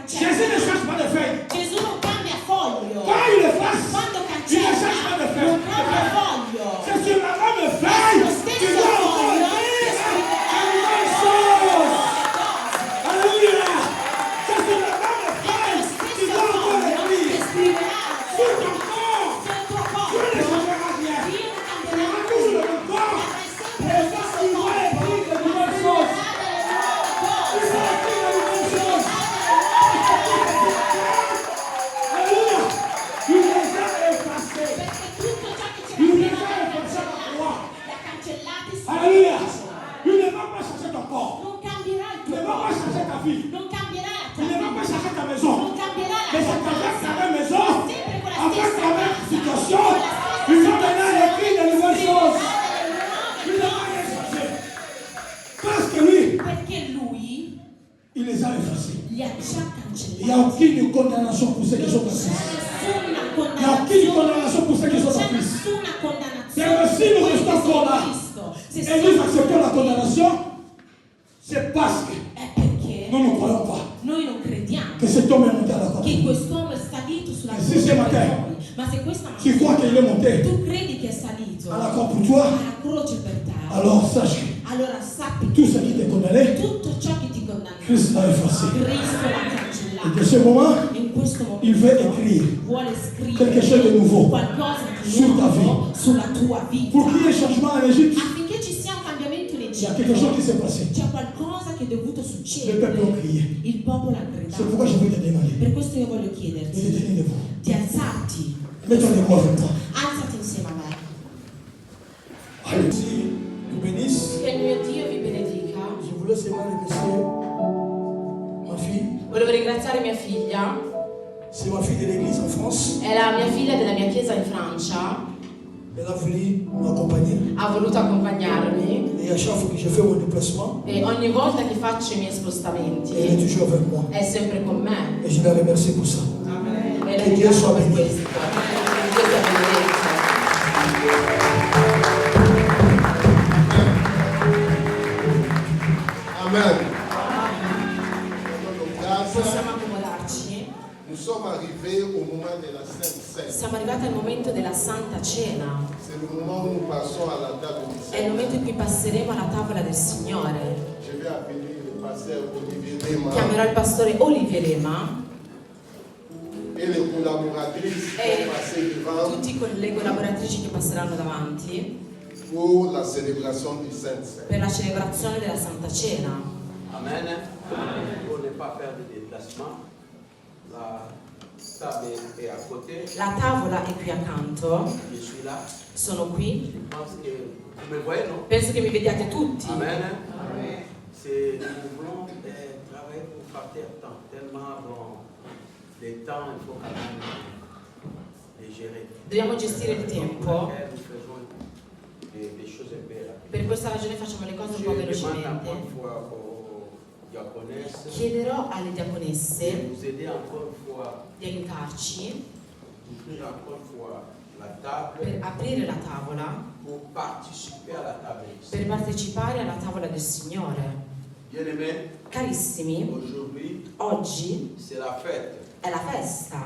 cancella. Jésus ne change pas de feuille. Gesù non cambia foglio. Quand il efface, Quando il ne change pas de cancella, feuille. non cambia foglio. C'est sur la même feuille. Lo Tu stesso dois encore foglio écrire che une nouvelle chose. Alléluia. C'est sur la même È feuille. lo Tu stesso dois encore foglio che écrire. scriverà Sur ton corps. sul tuo Dieu ne corpo. changera rien. Dio non Tu cambierà auras toujours le nulla. même corps. Avrai sempre Mais lo ça, stesso il doit corpo. écrire de nouvelles choses. Ha delle nuove Il cose. doit écrire de nouvelles choses. Ha delle nuove cose. Alléluia. Il les a effacés. Perché tutto ciò che c'era Il prima les a effacés en toi. li ha cancellati su Alléluia. Gesù. Il ne va pas changer ton corps. Non cambierà il Il ne tuo va pas corpo. changer ta vie. Non cambierà la Il tua ne va pas vita. changer ta maison. Non cambierà la Mais tua c'est avec casa. ta même maison, Sempre con la avec stessa ta même casa, situation, con la stessa il va maintenant écrire de nouvelles choses. Ha Il delle ne va nuove rien cose. changer. Parce que lui, Perché lui il les a effacés. li ha già Il n'y a cancellati. aucune condamnation pour ceux qui sont en Non c'è Christ. nessuna Il n'y a aucune condannazione. condamnation pour ceux qui sont Non en c'è Christ. nessuna Et condannazione. si nous Quelli che restons sono là, in Cristo. Se et nous siamo acceptons la qui, condamnation, c'est parce que è perché nous ne croyons pas noi non crediamo que cet homme est monté à la croix. che quest'uomo è salito sulla E se croce ce per matin, noi. Ma se questa Tu crois qu'il est monté tu credi che è salito à la croix pour toi, alla croce per te, alors sache que allora sappi tout ce qui t'est condamné, tutto ciò che ti condanna Christ l'a effacé. Cristo l'ha Et cancellato. de ce moment, In questo momento il veut écrire vuole quelque chose de scrivere nouveau qualcosa di sur ta nuovo sulla tua vita. pour qu'il y ait changement en Égypte. Affinché ci sia un cambiamento in Il y a quelque chose qui Egitto, s'est passé. c'è qualcosa che è dovuto Le peuple a succedere. crié. Il popolo ha C'est pourquoi je gridato. veux te demander Per questo io voglio de te chiederti tenir debout. di alzarti. Mets-toi debout avec moi. Alzati insieme a me. Allez, si nous bénisse. Che il mio Dio vi benedica. Je voulais seulement remercier ma fille. Volevo ringraziare mia figlia. C'est ma fille de l'église en France. È la mia figlia della mia chiesa in Francia. Elle a voulu m'accompagner. Ha voluto accompagnarmi Et à chaque fois que je fais mon déplacement, e ogni volta che faccio i miei elle est spostamenti toujours avec moi. è sempre con me. Et je la remercie pour ça. E la Che Dio ringrazio sia per benedetto. questo. Che Dio sia benedetto. Amen. Grâce, Possiamo accomodarci. nous sommes arrivés au moment de la Sainte Seine. Siamo arrivati al momento della Santa Cena. C'est le moment où nous passons à la table du È il Seigneur. momento in cui passeremo alla tavola del Signore. Je vais appeler le pasteur Olivier Dema Chiamerò il pastore Olivier Rema et les collaboratrices qui e vont passer devant tutte le collaboratrici che passeranno davanti pour la célébration du Sainte Seine. per la celebrazione della Santa Cena. Amen. Pour ne pas faire de déplacement, la table est à côté. La tavola è qui accanto, Je suis là. sono qui. Je pense que vous me voyez, non? Penso che mi vediate tutti. Amen. C'est, nous voulons travailler pour partir temps. Tellement, bon, les temps, il faut quand même les gérer. Dobbiamo gestire il tempo. Pour lequel nous faisons des choses un peu rapides. Per questa ragione facciamo le cose un po' Je demande velocemente. encore une fois aux diaconesses Chiederò alle de diaconesse nous aider encore une fois, di aiutarci d'ouvrir encore une fois la table per aprire la tavola, pour participer à la table. per partecipare alla tavola del Signore. Bien-aimés, Carissimi, aujourd'hui, oggi c'est la fête. è la festa.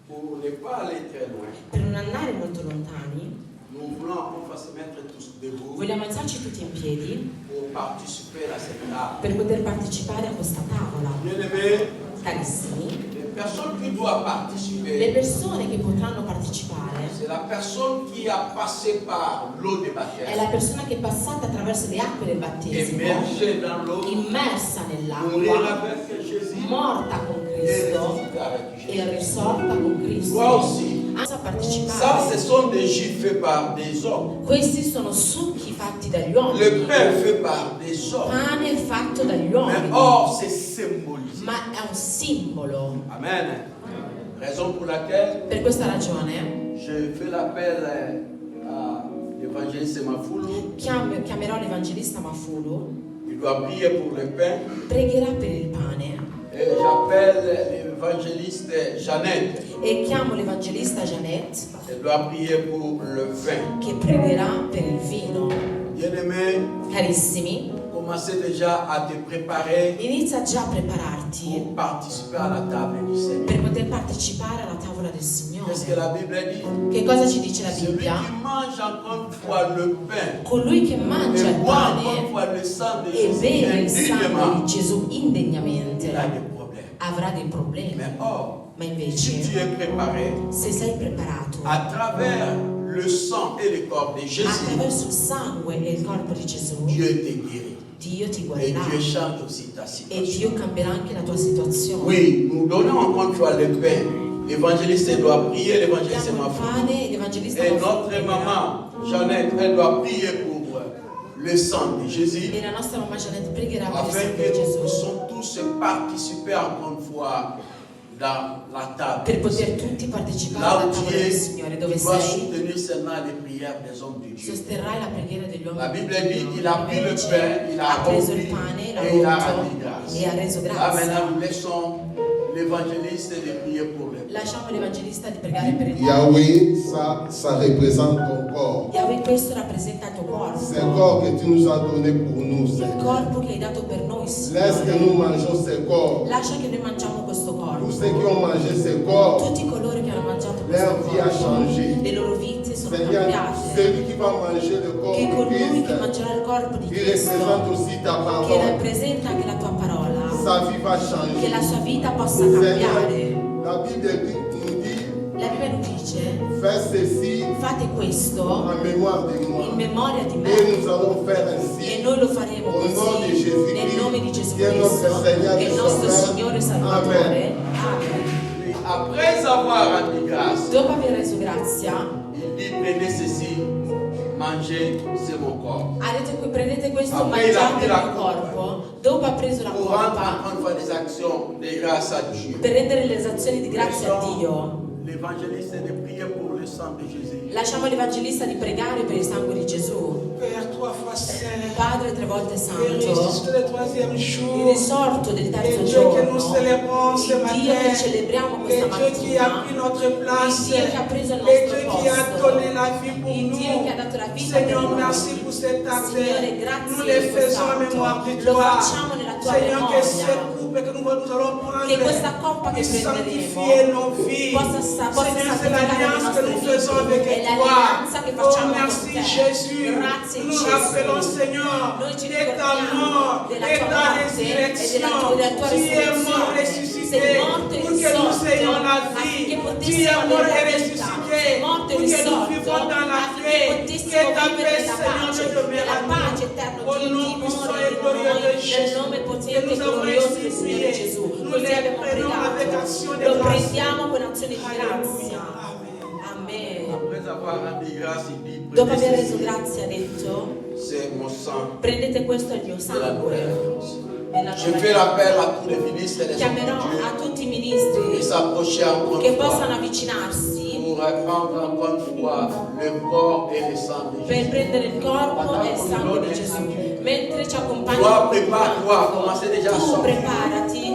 Pour ne pas aller très loin, Per non andare molto lontani, nous voulons qu'on fasse mettre tous debout vogliamo alzarci tutti in piedi pour participer à cette table. per poter partecipare a questa tavola. Bien-aimés, Carissimi, les personnes qui doivent le participer, persone che potranno partecipare c'est la personne qui a passé par l'eau de è baptême, la persona che è passata attraverso le acque del battesimo, émergée dans l'eau, immersa mourir nell'acqua, avec Jésus morta con et Cristo ressusciter avec e Jésus. risorta con Cristo. Toi aussi. Anche a Ça, partecipare. ce sont des jus faits par des hommes. Questi sono succhi fatti dagli Le uomini, pain fait par des hommes. pane fatto dagli Mais uomini, or, c'est symbolisé. ma è un simbolo. Amen. Raison pour laquelle Per questa ragione je fais l'appel à l'évangéliste Mafoulou. chiamerò l'evangelista Mafulu, Il doit prier pour le pain. pregherà per il pane Et j'appelle l'évangéliste Jeannette. e chiamo l'evangelista Jeannette Elle doit prier pour le vin. che pregherà per il vino. Bien-aimés, Carissimi, comme commencer déjà à te préparer inizia già a prepararti pour participer à la table du Seigneur. per poter partecipare alla tavola del Qu'est-ce que Signore. la Bible dit? Che cosa ci dice la Celui Bibbia? qui mange encore une fois le pain Colui che mangia et il boit encore une pane fois le sang de e Jésus beve il sangue indignement, di Gesù indegnamente il a des problèmes. avrà dei problemi. Mais or, Ma si invece, tu es préparé se sei preparato à travers le sang et le corps de Jésus, attraverso il sangue e il corpo di Gesù, Dieu te guérit. Dio ti Et guarirà Dieu change aussi ta e situation. Dio cambierà anche la tua situazione. Oui, nous donnons encore une fois le pain. L'évangéliste doit prier, l'évangéliste Diamo m'a il fait. pane, l'evangelista Et lo notre pregherà. maman, Jeannette, elle doit prier pour le sang de Jésus, E la nostra mamma Jeanette pregherà per il afin sangue que di nous Gesù, puissions tous participer encore une fois dans la table. per poter tutti partecipare Là alla où tu tavola del es, Signore, tu dove dois sei, soutenir seulement les prières des hommes de Dieu. sosterrai la preghiera degli uomini. La Bible dit qu'il a pris le Invece, pain, il a ha preso rompu il pane, l'ha et il a rotto rendu grâce. e ha reso Là grazia. maintenant, nous laissons l'évangéliste de prier pour le pain. Lasciamo l'evangelista di pregare per il pane. Yahweh, ça représente ton corps. Yahweh, questo rappresenta il tuo corpo, C'est le corps que tu nous as donné pour nous, il Seigneur. corpo che hai dato per noi, Laisse que Signore. nous mangeons ces corps. Lascia che noi mangiamo questo Tous corpo. ceux qui ont mangé ces corps, Tutti coloro che hanno mangiato questo leur vie a corpo, changé. le loro vite sono Seigneur, cambiate. celui qui va manger le corps Che de colui che Christ, mangerà il corpo di il représente Cristo, aussi ta che parole. rappresenta anche la tua parola, Sa vie va che changer. la sua vita possa Seigneur, cambiare. la Bible nous dit, La Bibbia lo dice, fais ceci fate questo en mémoire de moi. in memoria di Et me. nous allons faire E ainsi. noi lo faremo Au nom di così, Gesù nel Cristo, nome di Gesù che è il nostro Cristo, Signore che è il nostro e Signore Salvatore. Amen. Amen. Et après avoir rendu grâce, Dopo aver reso grazia, il dit prenez ceci, mangez, c'est mon corps. ha detto qui prendete questo, Après, il a mangiate pris il la mio coppa. corpo. Dopo ha preso la Pour rendre coppa encore une fois des actions de grâce à Dieu. per rendere le azioni di grazia a Dio. Laissons l'évangéliste de prier pour le sang de Jésus. Lasciamo l'evangelista di pregare per il sangue di Gesù. Père, 3 fois saint, Padre tre volte Père, santo, jusqu'au le 3e il jour, risorto del et terzo Dieu que nous giorno, célébrons ce il Dio che matin, celebriamo et questa Dieu qui a mattina, pris notre il place, Dio che ha preso il et nostro Dieu qui a posto, donné la vie pour il Dio che ha nous. dato la vita per Seigneur, noi. merci pour cet acte. Signore, grazie Nous per le faisons en questo mémoire de atto. Lo toi. facciamo nella tua Seigneur, que cette memoria. coupe que nous allons Che questa prendre coppa che puisse prenderemo sanctifier nos vies. possa Seigneur, c'est santificare le l'alliance que nostre nous faisons vite. avec È toi. l'alleanza che Oh, facciamo con merci te. Jésus. Grazie Nous rappelons, Gesù. Seigneur, Noi ci de ta ricordiamo mort della et tua ta morte e résurrection. della tua Tu es mort resurrezione. ressuscité Sei morto e pour que nous risorto ayons la affinché vie. Tu potessimo es mort avere et la vita. ressuscité Sei morto e pour que nous risorto vivons dans la affinché paix. potessimo Que ta vivere paix, nella Seigneur, pace, te demeure nella à pace nous. eterna Au Dio nom puissant dimora et di glorieux noi, de nel Jésus, nome que potente e nous avons glorioso ainsi del Signore prié. Gesù. Nous Così les abbiamo prenons avec pregato. action de Lo grâce. prendiamo con azione di Alléluia. grazia. Amen. Amen. Après avoir rendu grâce, il dit Dopo prenez aver reso ceci, grazia ha detto, c'est mon sang prendete questo è il mio de la sangue. nouvelle alliance. Della Je nuova fais alianza. l'appel à tous les ministres et les hommes Chiamerò de a Dieu tutti i de ministri s'approcher encore che une possano fois avvicinarsi pour prendre encore une fois le corps et le sang de per Jésus. prendere il corpo e il sangue di Gesù. Mentre ci accompagna Toi, prépare-toi, commencez déjà à tu sortir. preparati.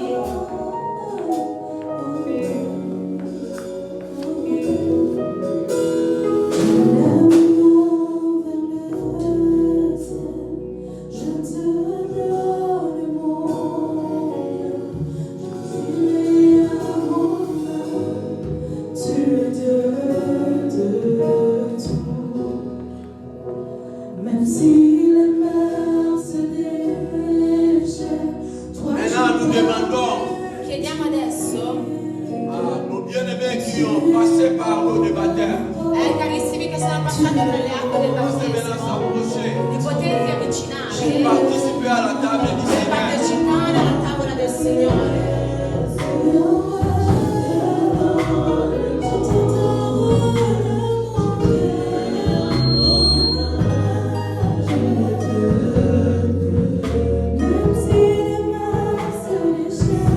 Même si les mers se déchaînent, toi Maintenant, nous demandons Chiediamo adesso, à nos bien-aimés qui ont passé par l'eau de baptême, carissimi che sono passati tra le acque del commencez maintenant à battesimo, s'approcher di potervi pour avvicinare participer à la table du per Seigneur. partecipare alla tavola del Signore. même si les mers se déchaînent,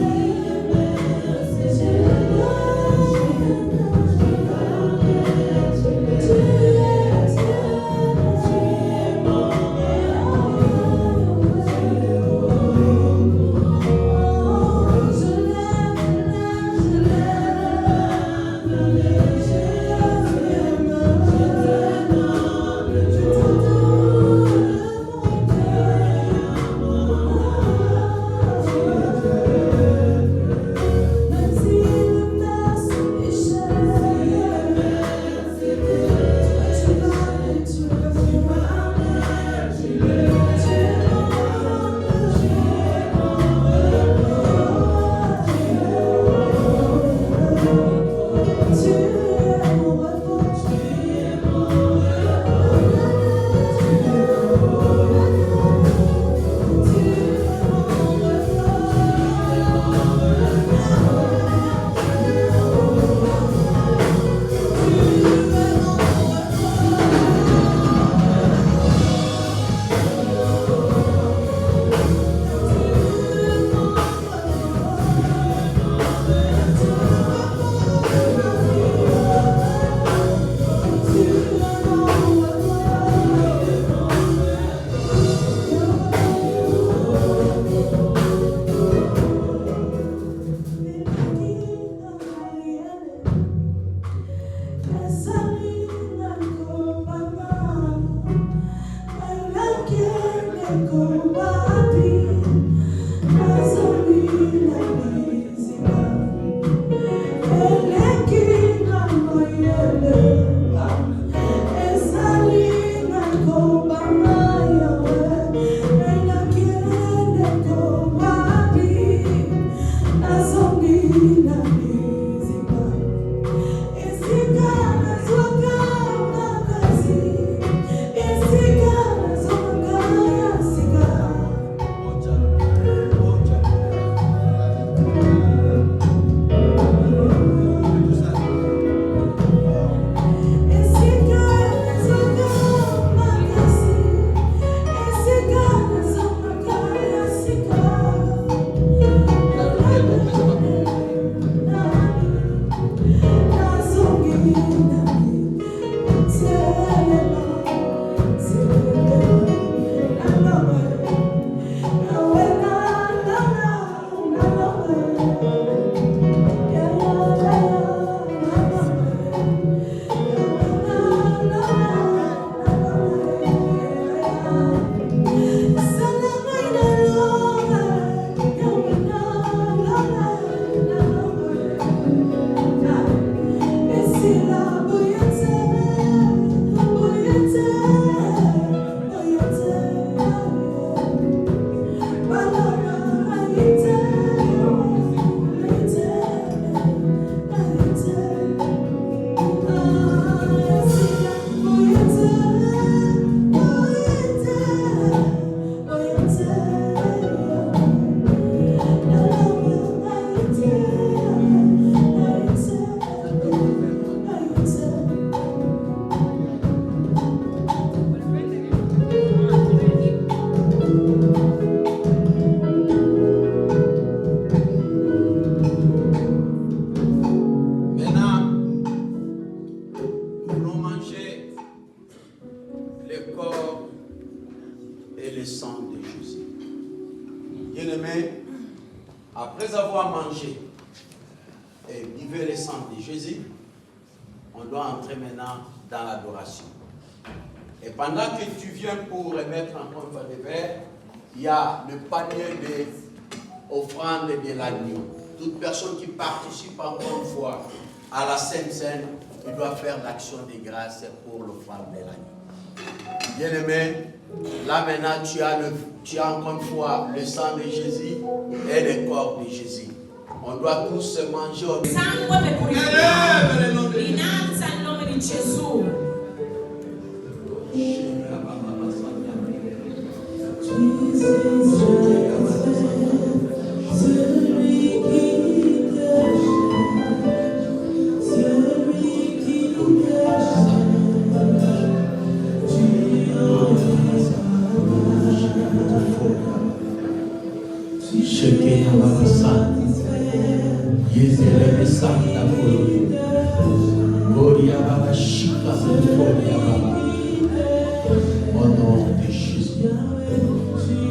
buvez le sang de Jésus, on doit entrer maintenant dans l'adoration. Et pendant que tu viens pour remettre encore une fois des verres, il y a le panier des offrandes de l'agneau. Toute personne qui participe encore une fois à la Sainte Seine, il doit faire l'action de grâce pour l'offrande de l'agneau. Bien-aimé, là maintenant tu as encore une fois le sang de Jésus et le corps de Jésus. On doit tous se manger. Sangue per purificare. Innalza il nome di Gesù. Au nom de Jésus.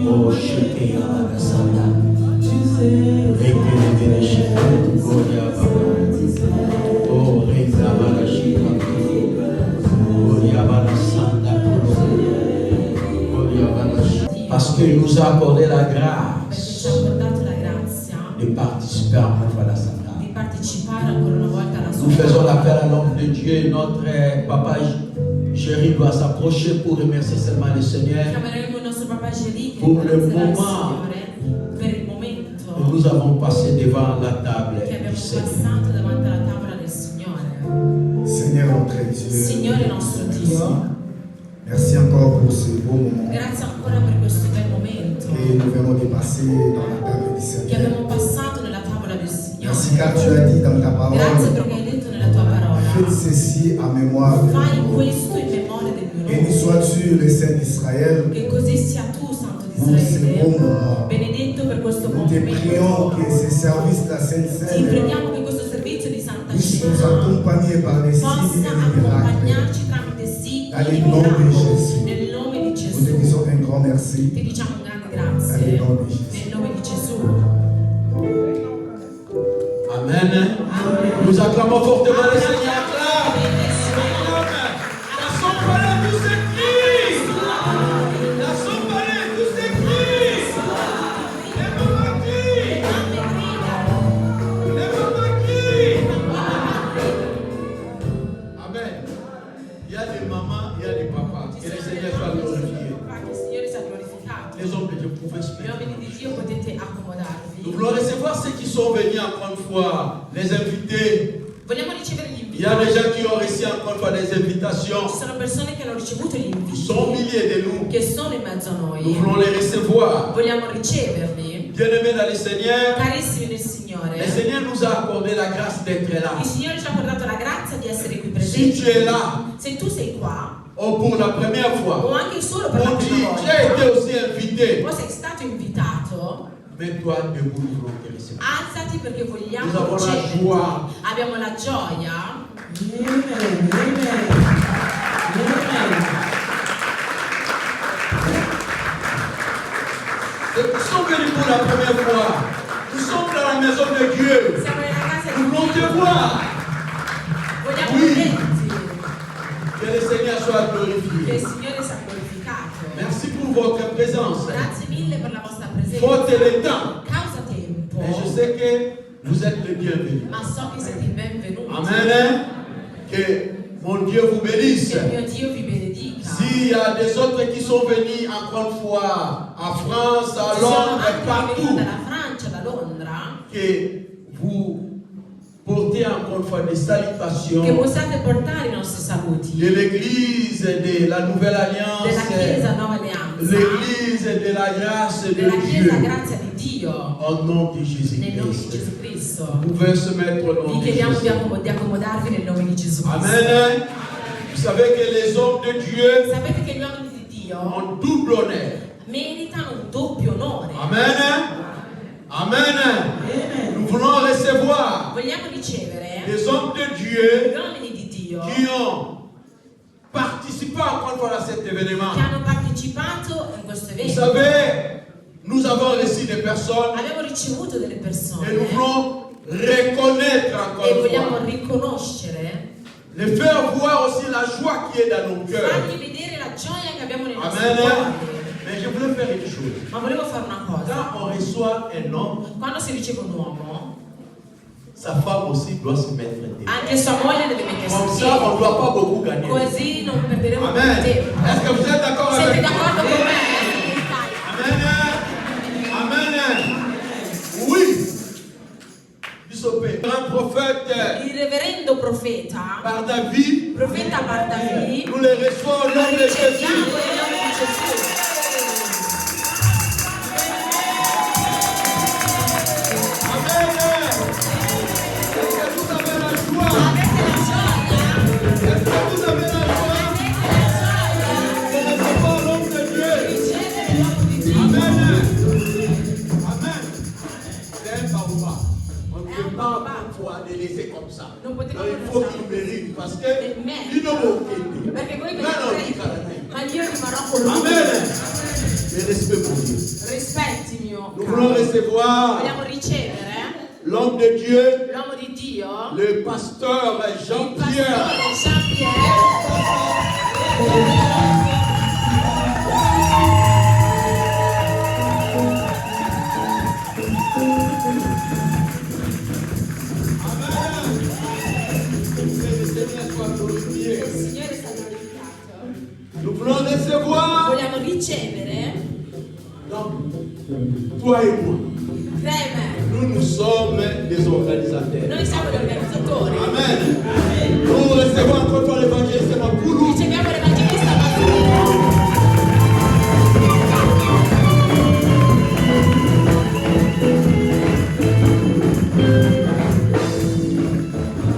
Oh, Sheke Abakasanda. Rekele Sheke Goria Baba. Oh, Reza Barashika. Goria Barasanda. Goria Barashika. Parce qu'il nous a accordé la grâce Ci ha portato la grazia de participer encore une fois à la Sainte di partecipare ancora una volta alla sua Nous faisons l'appel à l'homme de Dieu. Notre papa chéri doit s'approcher pour remercier seulement le Seigneur. Chiameremo il nostro papà Geri che Pour le ringrazierà il moment, Signore per il momento nous avons passé devant la table che du abbiamo Seigneur. passato davanti alla tavola del Signore. Seigneur notre Dieu, Signore nostro Dio, merci encore pour ce beau moment grazie ancora per questo bel momento que nous venons de passer dans la table du che Seigneur. abbiamo passato nella tavola del Merci Signore. car tu as dit dans ta Grazie parole, perché hai detto nella tua parola, faites ceci à mémoire de fai nous. questo in memoria del mio Béni nome. sois-tu le Saint d'Israël Che così sia tu, Santo di pour ce beau Israele, moment. benedetto per questo Nous te prions momento. que ce service de la Sainte Ti Seine preghiamo che questo servizio di Santa puisse nous Cena accompagner par des signes possa et des miracles. accompagnarci tramite signi Dans e le nom de miracoli. Jésus. Nel nome di Nous te Gesù. disons un grand merci. Ti diciamo un grande Nel grazie. nome di Gesù. Nel nome di Gesù. Amen. Nous acclamons fortement le Seigneur. Acclame. La sompalée tous ces cris. La sompalée tous ces cris. Les mamans crient. Les mamans crient. Amen. Il y a des mamans, il y a des papas. Que le Seigneur soit glorifié. Che il Signore sia glorificato. Les hommes de Dieu pouvaient se Gli uomini di Dio potete Nous accomodarvi. voulons recevoir ceux qui sont venus encore une fois, les invités. Vogliamo ricevere gli Il y a des inviti. gens qui ont reçu encore une fois des invitations. Ci sono persone che hanno ricevuto gli Ils sont inviti, milliers de nous. che sono in mezzo a Nous noi. voulons les recevoir. Vogliamo riceverli. Bien-aimés dans le Seigneur, Carissimi nel le Signore, Seigneur nous a accordé la grâce d'être là. il Signore ci ha portato la grazia di essere qui Si tu es presenti. là, Se tu sei qua, ou pour la première o fois, anche solo per la ou tu prima as été volta, aussi invité, o sei stato invitato, mets-toi debout, nous voulons te recevoir. alzati perché Nous vogliamo avons la riceverti. joie. Abbiamo la gioia Ceux qui sont venus pour la première fois, nous sommes dans la maison de Dieu. siamo nella casa Nous di voulons te Dio. voir. Vogliamo Oui. vederti. Que le Seigneur soit Che il glorifié. Signore sia glorificato. Merci pour votre présence. Grazie mille per la vostra presenza. Faute le temps. Causa tempo. Et je sais que vous êtes les bienvenus. Ma so che siete i benvenuti. Amen. Que mon Dieu vous bénisse. Che il mio Dio vi benedica. S'il y a des autres qui sont venus encore une fois à France, à Ci sono Londres, anche venuti partout, dalla Francia, da Londra, que vous portez encore une fois des che salutations possiate portare i nostri de saluti l'église de la Nouvelle della Alliance, Chiesa Nuova Alleanza, l'église de la grâce de della Chiesa Dieu, Grazia di Dio, au nom de nel nome di Jésus-Christ. Gesù Cristo. Vous pouvez se mettre au nom Vi de chiediamo Jésus. di accomodarvi nel nome di Gesù Cristo. Amen. Vous savez que les hommes de Dieu Sapete che gli uomini di Dio ont double honneur. meritano un doppio onore. Amen. Amen. Nous voulons recevoir Vogliamo ricevere des hommes de gli Dieu uomini di Dio qui ont participé encore une fois à cet événement. che hanno partecipato in questo Vous evento. savez, nous avons reçu des personnes Abbiamo ricevuto delle persone et nous voulons reconnaître encore e une vogliamo fois. riconoscere, Les faire voir aussi la joie qui est dans nos cœurs. fargli vedere la gioia che abbiamo nei nostri Amen. cuori. Mais je voulais faire une chose. Ma volevo fare una cosa. Quand on reçoit un homme, Quando si riceve un uomo, sa femme aussi doit se mettre derrière. anche sua moglie deve mettersi Comme in ça, on ne piedi. doit pas beaucoup gagner. Così non perderemo Amen. molto tempo. Est-ce que vous êtes d'accord Siete avec d'accordo moi? con me? Amen. Amen. Oui. Un prophète Il reverendo profeta, par David, profeta Bardavi, nous les reçoivons au lo nom de Jésus. riceviamo nel nome di Gesù. Amen. Est-ce que vous avez la joie? Avete la gioia? Est-ce que vous avez la joie? De recevoir l'homme de Dieu. Ricevere l'uomo di Dio. Amen. Amen. C'est un baobab. On ne peut pas parfois les laisser comme ça. Non potete Non, il faut qu'ils méritent parce que ils n'ont aucun. Perché voi Non, non, vedete, dica la verità. ma io rimarrò con lui. Amen. Le respect pour Dieu. Rispetti mio Nous caro. voulons recevoir Vogliamo ricevere l'homme de Dieu, l'uomo di Dio, le pasteur il Jean-Pierre. pastore Jean-Pierre. Il Signore sta glorificato. Nous voulons recevoir Vogliamo ricevere donc, toi et moi. te e me. Nous sommes des organisateurs. Noi siamo gli organizzatori. Amen. Nous recevons encore toi l'évangéliste Mapoulou. Riceviamo l'Evangelista Massimo.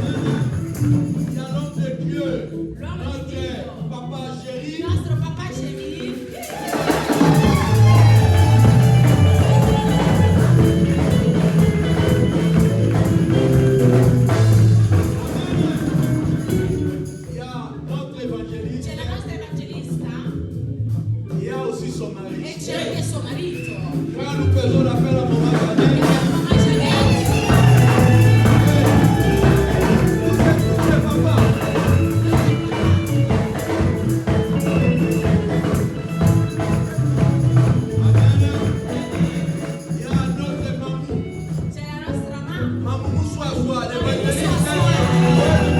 Il y a l'homme de Dieu, L'uomo di notre Dio, papa il chéri. nostro papà Cemi. Il y a notre évangéliste. C'è la nostra evangelista Il y a aussi son e mari. c'è anche suo marito. Quand nous faisons l'appel à maman E Vanessa, la mamma Gianetta. vous écoutez papa. Amen. Il y a notre maman. C'è la nostra mamma. Maman Moussoua, l'évangéliste.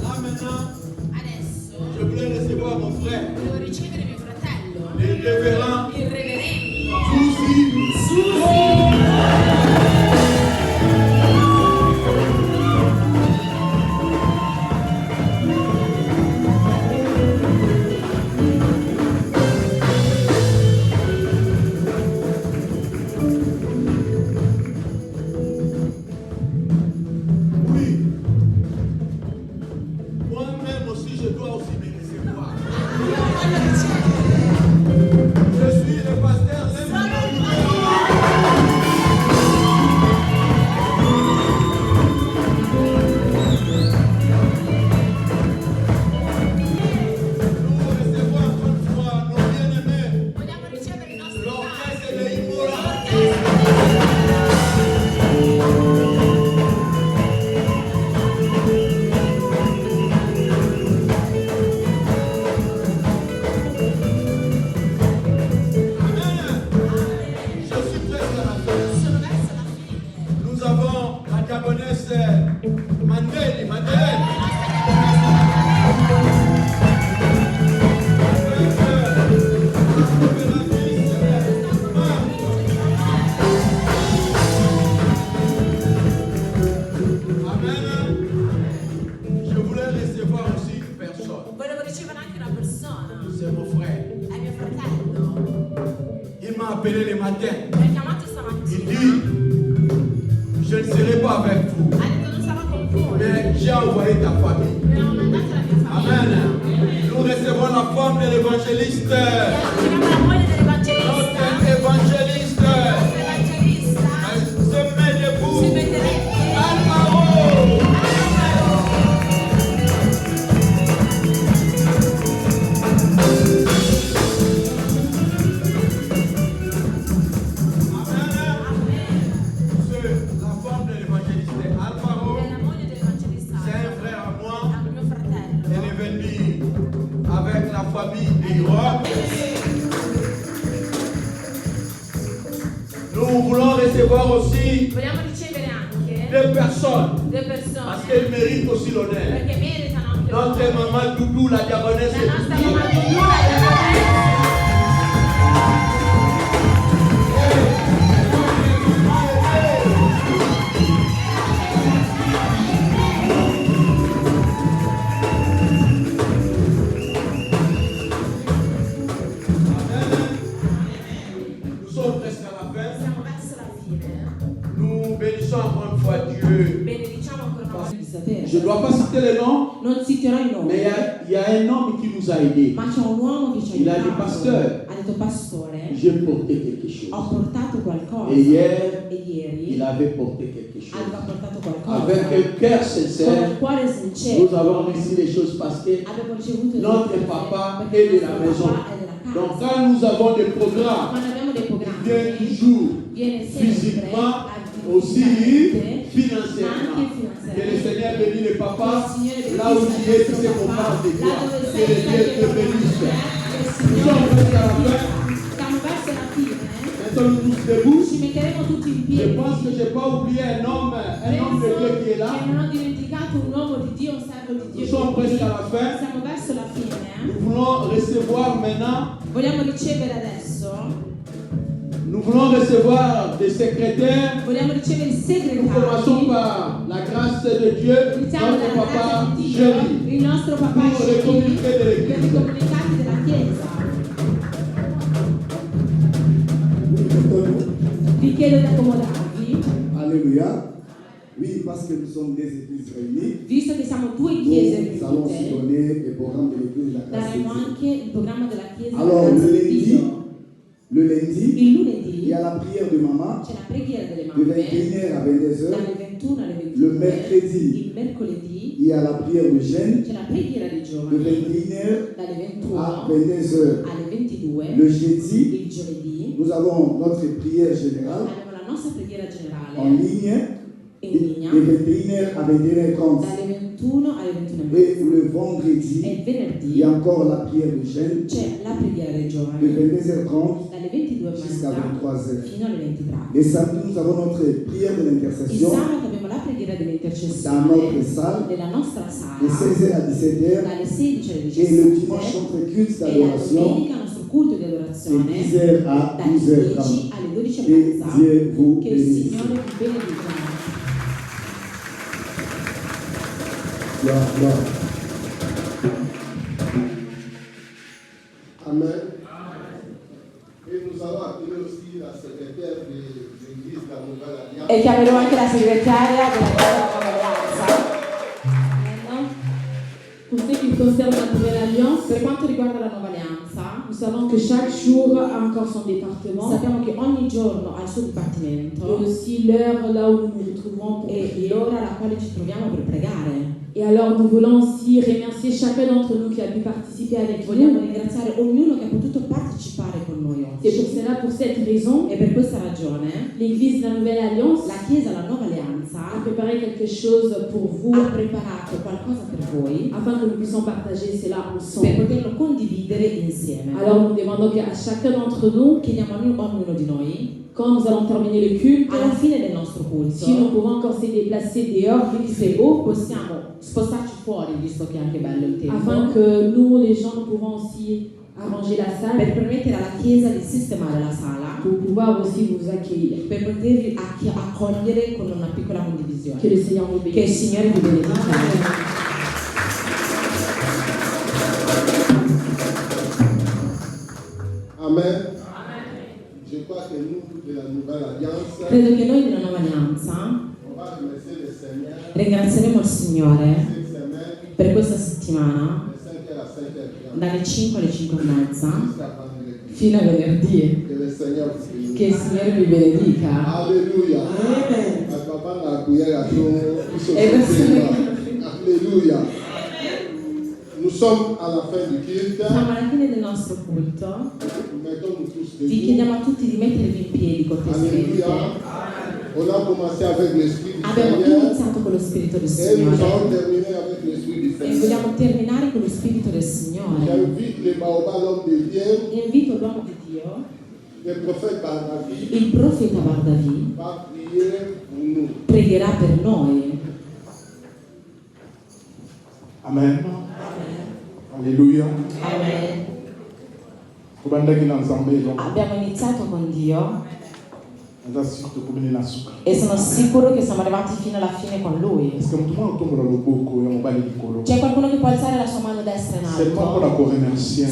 Là maintenant, Adesso je voulais recevoir mon frère, devo ricevere mio fratello, le révérend il reverendo Sousi. Oui. Moi-même aussi, je dois aussi me recevoir. Je suis le pasteur nous recevons encore une fois nos bien-aimés. Vogliamo ricevere i nostri L'orchestre cari. de Imola. Je suis presque à la fin. Sono verso la fine. Nous avons la Gabonaise Mandeli. Amen. Je voulais recevoir aussi une personne. Volevo ricevere anche una persona. C'est mon frère. È mio fratello. Il m'a appelé le matin. Mi ha chiamato Il stamattina. dit, je ne serai pas avec vous, Ha detto non sarò con voi. mais j'ai envoyé ta famille. Mi hanno mandato la mia famiglia. Amen. Nous recevons la femme de l'évangéliste. Chiamiamo la moglie dell'evangelista. Notre évangéliste. L'evangelista Elle se met debout. si metterebbe. Alvaro. famille des rois. Nous voulons recevoir aussi Vogliamo ricevere anche deux personnes, due parce persone qu'elles méritent aussi l'honneur. perché meritano anche Notre loro. maman Doudou, la diagonesse, La nostra mamma Dudu, la diaconessa. nous sommes presque à la fin. Siamo verso la fine. Nous bénissons encore une fois Dieu. Benediciamo ancora una volta. Je ne dois pas citer les noms, Non citerò i nomi, mais il y a un homme qui nous a aidés. ma c'è un uomo che ci ha Il a aiutato. dit, pasteur, Ha detto, pastore, j'ai porté quelque chose. ho portato qualcosa. Et hier, E ieri il avait porté quelque chose. aveva portato qualcosa. Avec un cœur Con sincère, il cuore sincero. nous avons reçu les choses parce que Abbiamo ricevuto delle notre cose papa perché est de il la nostro maison. papà è della casa. Donc quand nous avons des programmes, Quando abbiamo dei il vient programmi, toujours viene sempre physiquement, aussi fisicamente, ma financièrement. anche Que le Seigneur finanziariamente. bénisse le papa. Che il Signore Là où tu es, tu sais qu'on parle de toi. Que le Dieu te bénisse. Nous sommes presque à la fin. Stiamo verso la fine. Maintenant, nous tous debout. Ci metteremo tutti in Je piedi. pense que je n'ai pas oublié un homme de Dieu qui est là. Che non ho dimenticato un uomo di Dio, un servo di Dio. Nous sommes presque à la fin. Siamo verso la fine. Nous voulons recevoir maintenant, Vogliamo ricevere adesso, nous voulons recevoir des secrétaires. vogliamo ricevere i Nous commençons segretari. par la grâce de Dieu, Iniziamo notre dalla papa grazia di Dio, Jérémy, il nostro papà pour les Jérémy, communiqués de per i l'église. comunicati della Chiesa. Vi chiedo di accomodarvi, Alléluia. Oui, parce que nous sommes des églises réunies. visto che siamo due chiese Nous allons aussi riunite, donner le programme de l'église de la grâce de daremo Dieu. anche il programma della Chiesa Alors, della le Grazia di lundi, Dio. le lundi, Il il lunedì y a la prière de maman c'è la preghiera delle de mamme 21h à 22h. dalle 21 alle Le 22. mercredi, Il mercoledì il y a la prière de jeûne c'è la preghiera dei de giovani 21h dalle à 21 22h. alle 22. Le jeudi, Il giovedì nous avons notre prière générale abbiamo la nostra preghiera en generale ligne in de linea 21h à 21h30. dalle 21 alle 21 Et le vendredi, e il il venerdì y a encore la prière de jeûne c'è la preghiera dei de giovani 22h30 dalle 22 jusqu'à 23h. fino alle 23. Et samedi, nous avons notre prière de Il l'intercession sabato abbiamo la preghiera dans dell'intercessione notre salle nella nostra de sala 16h à 17h. dalle 16 alle Et le dimanche, 17 notre culte e la d'adoration domenica il nostro culto di de adorazione 10h à dalle 10 12h30. alle 12 e Que mezza. Dieu vous Che il bénisse. Signore vi benedica. Gloire, gloire. Amen. Et nous allons appeler aussi la secrétaire de l'église de la Nouvelle Alliance. E chiamerò anche la segretaria della Nuova Alleanza. Pour ce qui concerne la Nouvelle Alliance, Per quanto riguarda la Nuova Alleanza, nous savons que chaque jour a encore son département sappiamo che ogni giorno ha il suo et dipartimento aussi l'heure là où nous nous retrouvons pour e prier. l'ora alla quale ci troviamo per pregare. Et alors nous voulons aussi remercier chacun d'entre nous qui a pu participer avec Vogliamo nous. ringraziare ognuno che ha potuto partecipare con noi C'est pour oggi. cela, pour cette raison, E per questa ragione l'Église de la Nouvelle Alliance la Chiesa, la Nuova a Alleanza, préparé quelque chose pour vous ha preparato qualcosa per voi afin que nous puissions partager cela per ensemble. poterlo condividere insieme. Alors nous demandons qu'à chacun d'entre nous, Chiediamo a ognuno di noi, quand nous allons terminer le culte, alla fine del nostro si nous culto, pouvons encore se déplacer dehors vu qu'il fait beau, possiamo spostarci fuori, visto che è anche bello il tempo, afin que nous, les gens, nous pouvons aussi arranger la salle per permettere alla Chiesa di sistemare la sala, pour pouvoir aussi vous accueillir. per potervi accogliere con una piccola condivisione. Que le Seigneur vous Che il bénisse. Signore vi benedica. Amen. Je crois que nous, de la Nouvelle Alliance, Credo che noi della Nuova Alleanza on va remercier le Seigneur ringrazieremo il Signore cette semaine per questa settimana de 5h à 5h30 dalle 5 alle 5 e mezza jusqu'à vendredi. fino a venerdì. Que le Seigneur vous bénisse. Che il Signore vi benedica. Alléluia. Amen. Parce que papa n'a couillé à tout. Amen. Alléluia. Nous sommes à la fin du culte. Siamo alla fine del nostro culto. Mettons-nous tous Vi debout. chiediamo a tutti di mettervi in piedi cortesemente. Alléluia. On a commencé avec l'Esprit du Abbiamo Seigneur iniziato con lo Spirito del et nous allons Signore terminer avec l'Esprit du e Seigneur. vogliamo terminare con lo Spirito del J'ai Signore. envie le Baoba, l'homme de Dieu, Invito l'uomo di Dio, le prophète Barnavi, il profeta Bardavi, va prier pour nous. pregherà per noi. Amen. Alléluia. Amen. Kubandaki na nzambe donc Abbiamo iniziato con Dio ndazi tukumene na suka. e sono sicuro che siamo arrivati fino alla fine con Lui. Est-ce que mtu mwa utombola loboko ya mobali likolo? C'è qualcuno che può alzare la sua mano destra in Seulement pour alto? la remercier